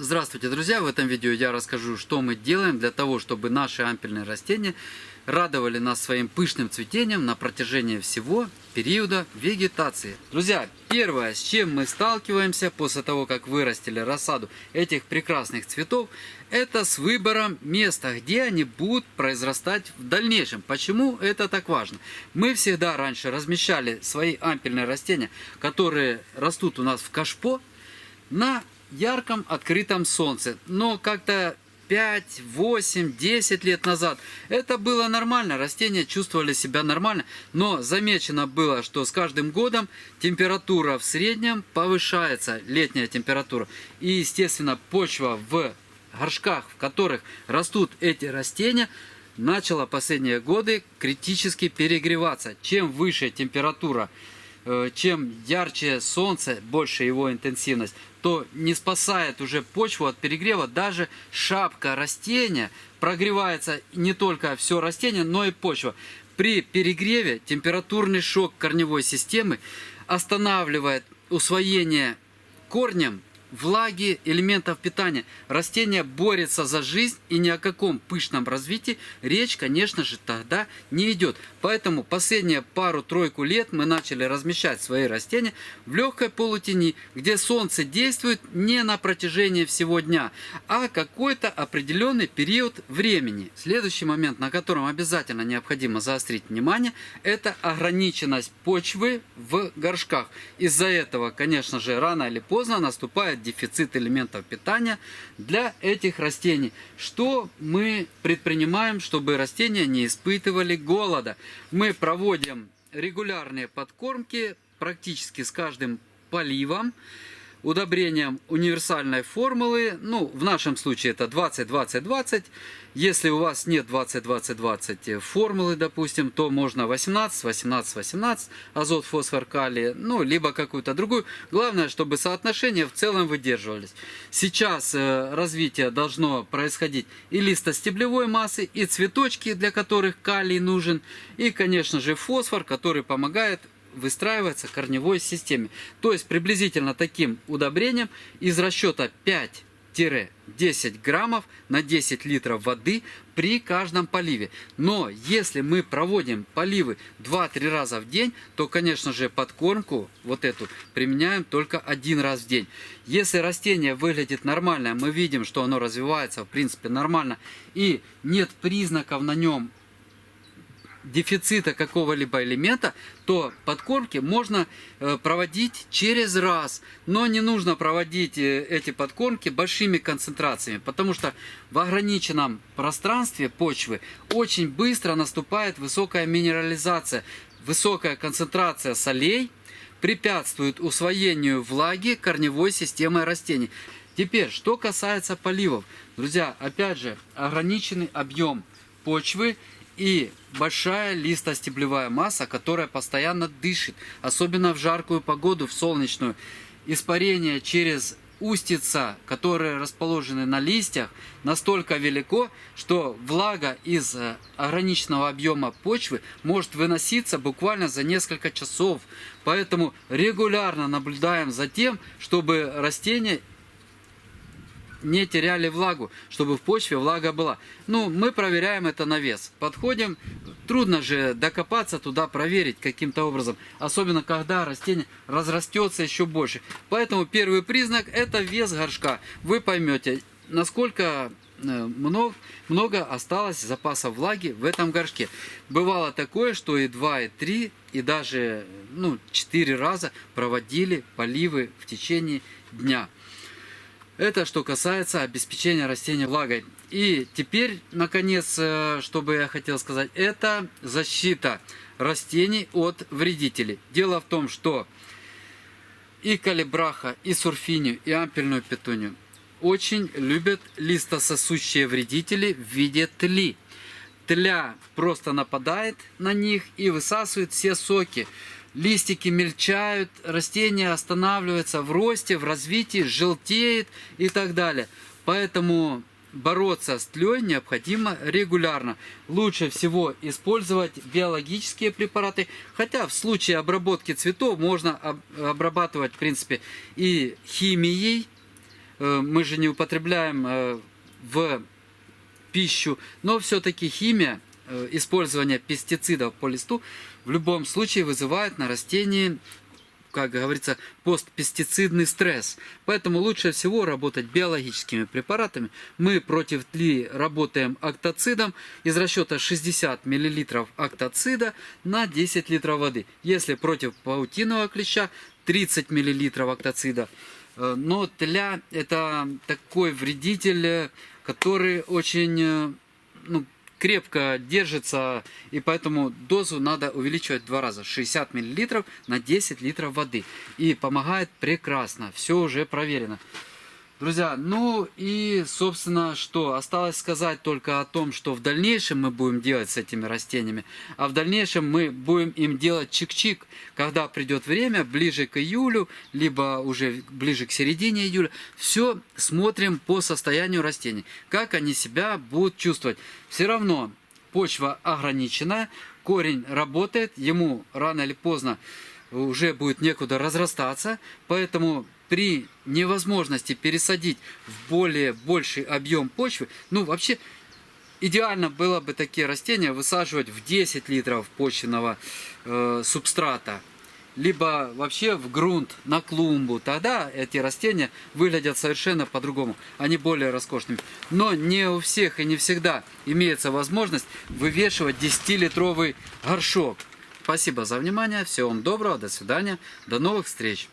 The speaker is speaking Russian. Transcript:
Здравствуйте, друзья! В этом видео я расскажу, что мы делаем для того, чтобы наши ампельные растения радовали нас своим пышным цветением на протяжении всего периода вегетации. Друзья, первое, с чем мы сталкиваемся после того, как вырастили рассаду этих прекрасных цветов, это с выбором места, где они будут произрастать в дальнейшем. Почему это так важно? Мы всегда раньше размещали свои ампельные растения, которые растут у нас в кашпо, на ярком открытом солнце. Но как-то 5, 8, 10 лет назад это было нормально, растения чувствовали себя нормально, но замечено было, что с каждым годом температура в среднем повышается, летняя температура, и естественно почва в горшках, в которых растут эти растения, начала последние годы критически перегреваться. Чем выше температура, чем ярче солнце, больше его интенсивность, то не спасает уже почву от перегрева. Даже шапка растения прогревается, не только все растение, но и почва. При перегреве температурный шок корневой системы останавливает усвоение корнем влаги, элементов питания. Растение борется за жизнь, и ни о каком пышном развитии речь, конечно же, тогда не идет. Поэтому последние пару-тройку лет мы начали размещать свои растения в легкой полутени, где солнце действует не на протяжении всего дня, а какой-то определенный период времени. Следующий момент, на котором обязательно необходимо заострить внимание, это ограниченность почвы в горшках. Из-за этого, конечно же, рано или поздно наступает дефицит элементов питания для этих растений. Что мы предпринимаем, чтобы растения не испытывали голода? Мы проводим регулярные подкормки практически с каждым поливом, удобрением универсальной формулы. Ну, в нашем случае это 20-20-20. Если у вас нет 20-20-20 формулы, допустим, то можно 18-18-18, азот, фосфор, калий, ну, либо какую-то другую. Главное, чтобы соотношения в целом выдерживались. Сейчас развитие должно происходить и листостеблевой массы, и цветочки, для которых калий нужен, и, конечно же, фосфор, который помогает выстраиваться корневой системе. То есть приблизительно таким удобрением из расчета 5-10 граммов на 10 литров воды при каждом поливе. Но если мы проводим поливы 2-3 раза в день, то, конечно же, подкормку вот эту применяем только один раз в день. Если растение выглядит нормально, мы видим, что оно развивается в принципе нормально, и нет признаков на нем дефицита какого-либо элемента, то подкормки можно проводить через раз. Но не нужно проводить эти подкормки большими концентрациями, потому что в ограниченном пространстве почвы очень быстро наступает высокая минерализация, высокая концентрация солей препятствует усвоению влаги корневой системой растений. Теперь, что касается поливов. Друзья, опять же, ограниченный объем почвы и большая листостеблевая масса, которая постоянно дышит, особенно в жаркую погоду, в солнечную. Испарение через устица, которые расположены на листьях, настолько велико, что влага из ограниченного объема почвы может выноситься буквально за несколько часов. Поэтому регулярно наблюдаем за тем, чтобы растения не теряли влагу, чтобы в почве влага была. Ну, мы проверяем это на вес. Подходим, трудно же докопаться туда, проверить каким-то образом, особенно когда растение разрастется еще больше. Поэтому первый признак – это вес горшка. Вы поймете, насколько много осталось запаса влаги в этом горшке. Бывало такое, что и 2, и 3, и даже 4 раза проводили поливы в течение дня. Это что касается обеспечения растения влагой. И теперь, наконец, что бы я хотел сказать, это защита растений от вредителей. Дело в том, что и колебраха, и сурфинию, и ампельную петунию очень любят листососущие вредители в виде тли. Тля просто нападает на них и высасывает все соки. Листики мельчают, растение останавливается в росте, в развитии, желтеет и так далее. Поэтому бороться с тлей необходимо регулярно. Лучше всего использовать биологические препараты, хотя в случае обработки цветов можно обрабатывать в принципе и химией, мы же не употребляем в пищу, но все-таки химия, использование пестицидов по листу в любом случае вызывает на растении, как говорится, постпестицидный стресс. Поэтому лучше всего работать биологическими препаратами. Мы против тли работаем октоцидом из расчета 60 мл октоцида на 10 литров воды. Если против паутинового клеща 30 мл октоцида. Но тля — это такой вредитель, который очень крепко держится, и поэтому дозу надо увеличивать в 2 раза. 60 мл на 10 литров воды. И помогает прекрасно. Все уже проверено. Друзья, ну и, собственно, что? Осталось сказать только о том, что в дальнейшем мы будем делать с этими растениями. А в дальнейшем мы будем им делать чик-чик, когда придет время, ближе к июлю, либо уже ближе к середине июля. Все смотрим по состоянию растений, как они себя будут чувствовать. Все равно почва ограниченная, корень работает, ему рано или поздно уже будет некуда разрастаться, поэтому при невозможности пересадить в больший объем почвы, вообще идеально было бы такие растения высаживать в 10 литров почвенного субстрата, либо вообще в грунт, на клумбу. Тогда эти растения выглядят совершенно по-другому, они более роскошными. Но не у всех и не всегда имеется возможность вывешивать 10-литровый горшок. Спасибо за внимание, всего вам доброго, до свидания, до новых встреч.